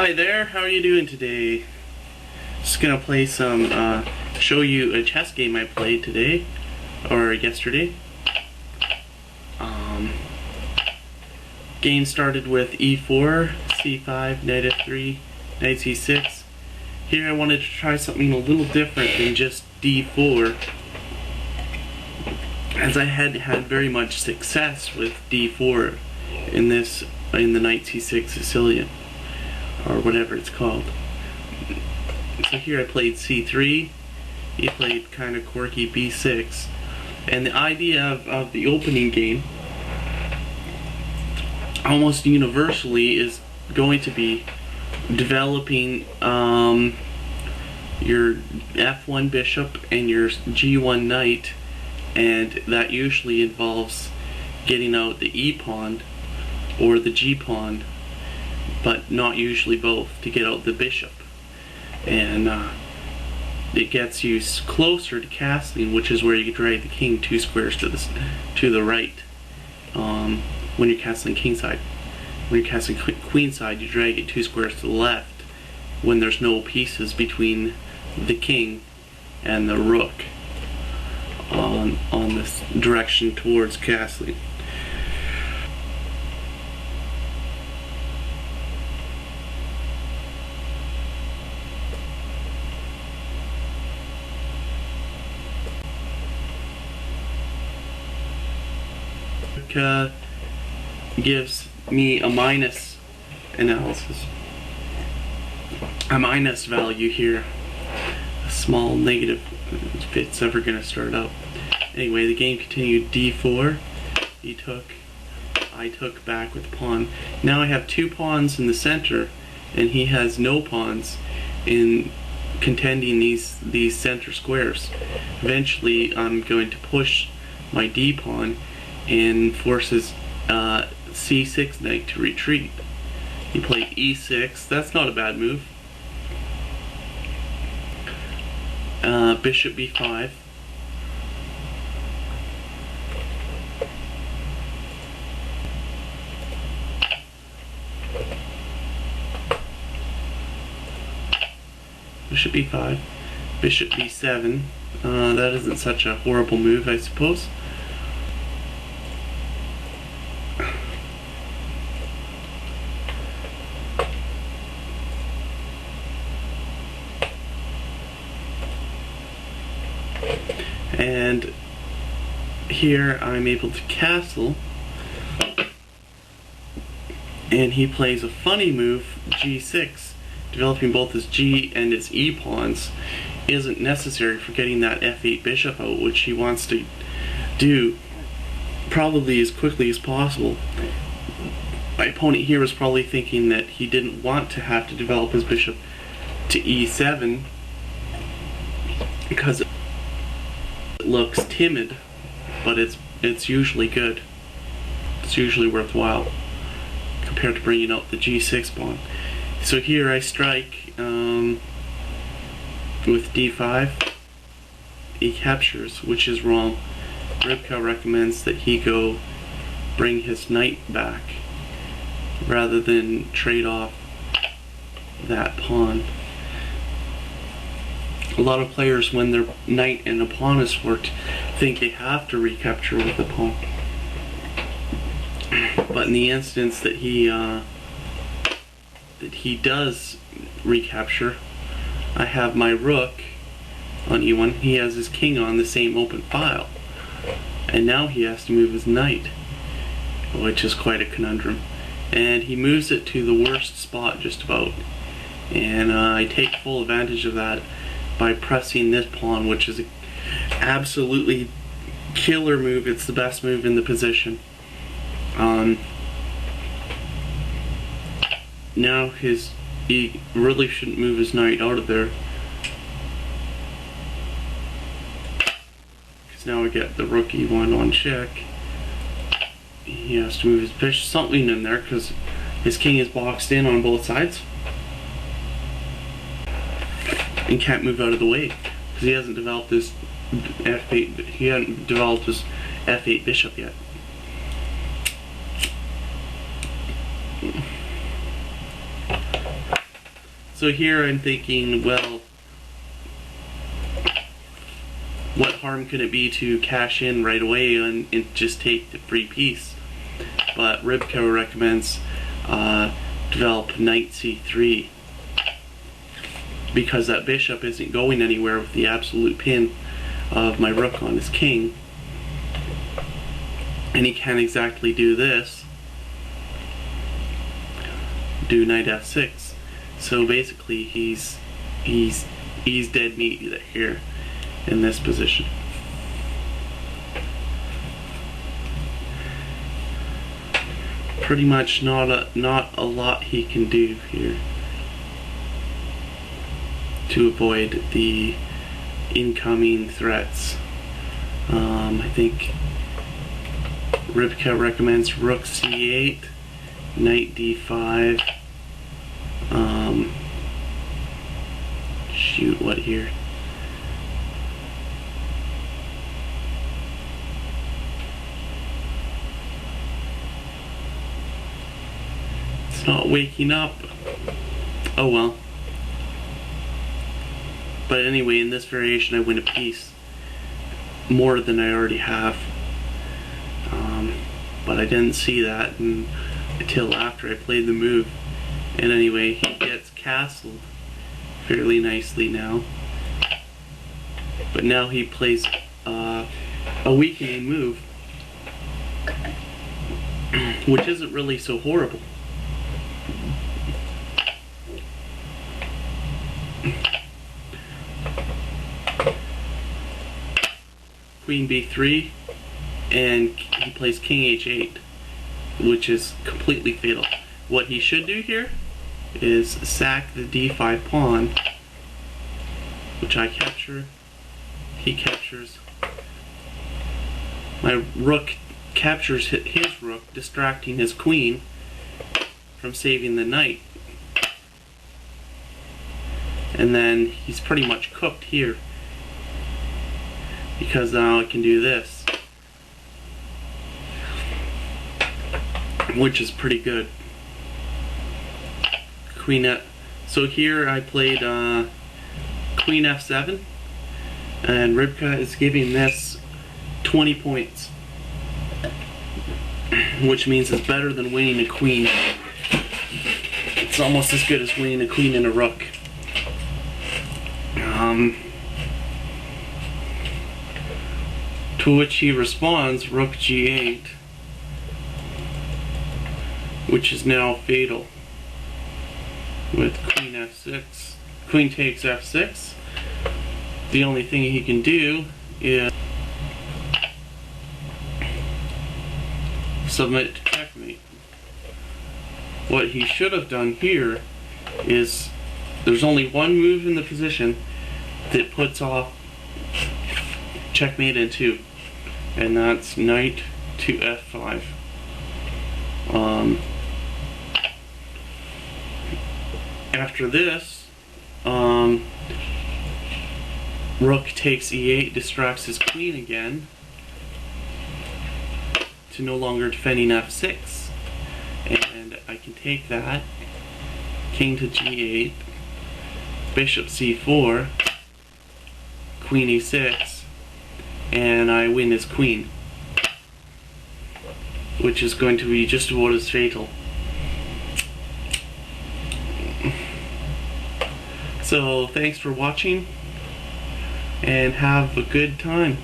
Hi there, how are you doing today? Just gonna play some, show you a chess game I played today, or yesterday. Game started with e4, c5, Nf3 Nc6. Here I wanted to try something a little different than just d4, as I had had very much success with d4 in the Knight c6 Sicilian, or whatever it's called. So here I played c3, he played kind of quirky b6, and the idea of the opening game almost universally is going to be developing your f1 bishop and your g1 knight, and that usually involves getting out the e pawn or the g pawn, but not usually both, to get out the bishop. And it gets you closer to castling, which is where you drag the king 2 squares to the right. When you're castling king side. When you're castling queen side, you drag it 2 squares to the left when there's no pieces between the king and the rook on this direction towards castling. Rybka gives me a minus analysis, a minus value here, a small negative if it's ever going to start up. Anyway, the game continued. d4, I took back with the pawn. Now I have 2 pawns in the center, and he has no pawns in contending these center squares. Eventually I'm going to push my d pawn and forces c6 knight to retreat. He played e6. That's not a bad move. Bishop b5. Bishop b5. Bishop b7. That isn't such a horrible move, I suppose. And here I'm able to castle, and he plays a funny move, g6. Developing both his g and his e pawns isn't necessary for getting that f8 bishop out, which he wants to do probably as quickly as possible. My opponent here was probably thinking that he didn't want to have to develop his bishop to e7 because it looks timid, but it's usually good. It's usually worthwhile compared to bringing out the g6 pawn. So here I strike with d5. He captures, which is wrong. Rybka recommends that he go bring his knight back rather than trade off that pawn. A lot of players, when their knight and a pawn is forked, think they have to recapture with the pawn. But in the instance that he does recapture, I have my rook on e1. He has his king on the same open file, and now he has to move his knight, which is quite a conundrum. And he moves it to the worst spot just about, and I take full advantage of that by pressing this pawn, which is an absolutely killer move. It's the best move in the position. Now he really shouldn't move his knight out of there, because now we get the rook e1 on check. He has to move his bishop, something in there, because his king is boxed in on both sides and can't move out of the way because he hasn't developed his f8. He hadn't developed his f8 bishop yet. So here I'm thinking, well, what harm could it be to cash in right away and just take the free piece? But Rybka recommends develop knight c3, because that bishop isn't going anywhere with the absolute pin of my rook on his king, and he can't exactly do this, do knight f6. So basically he's dead meat here in this position. Pretty much not a lot he can do here to avoid the incoming threats. I think Rybka recommends rook c8, knight d5. Shoot, what here? It's not waking up. Oh well. But anyway, in this variation I win a piece, more than I already have. But I didn't see that until after I played the move. And anyway, he gets castled fairly nicely now. But now he plays a weakening move, which isn't really so horrible. Queen b3, and he plays king h8, which is completely fatal. What he should do here is sack the d5 pawn, which I capture, he captures. My rook captures his rook, distracting his queen from saving the knight. And then he's pretty much cooked here, because now I can do this, which is pretty good. So here I played queen f7, and Rybka is giving this 20 points, which means it's better than winning a queen. It's almost as good as winning a queen and a rook. To which he responds rook g8, which is now fatal, with queen f6. Queen takes f6. The only thing he can do is submit to checkmate. What he should have done here is, there's only one move in the position that puts off checkmate in 2, and that's knight to f5. After this, rook takes e8, distracts his queen again to no longer defending f6, and I can take that, king to g8, bishop c4, queen e6, and I win his queen, which is going to be just about as fatal. So thanks for watching, and have a good time.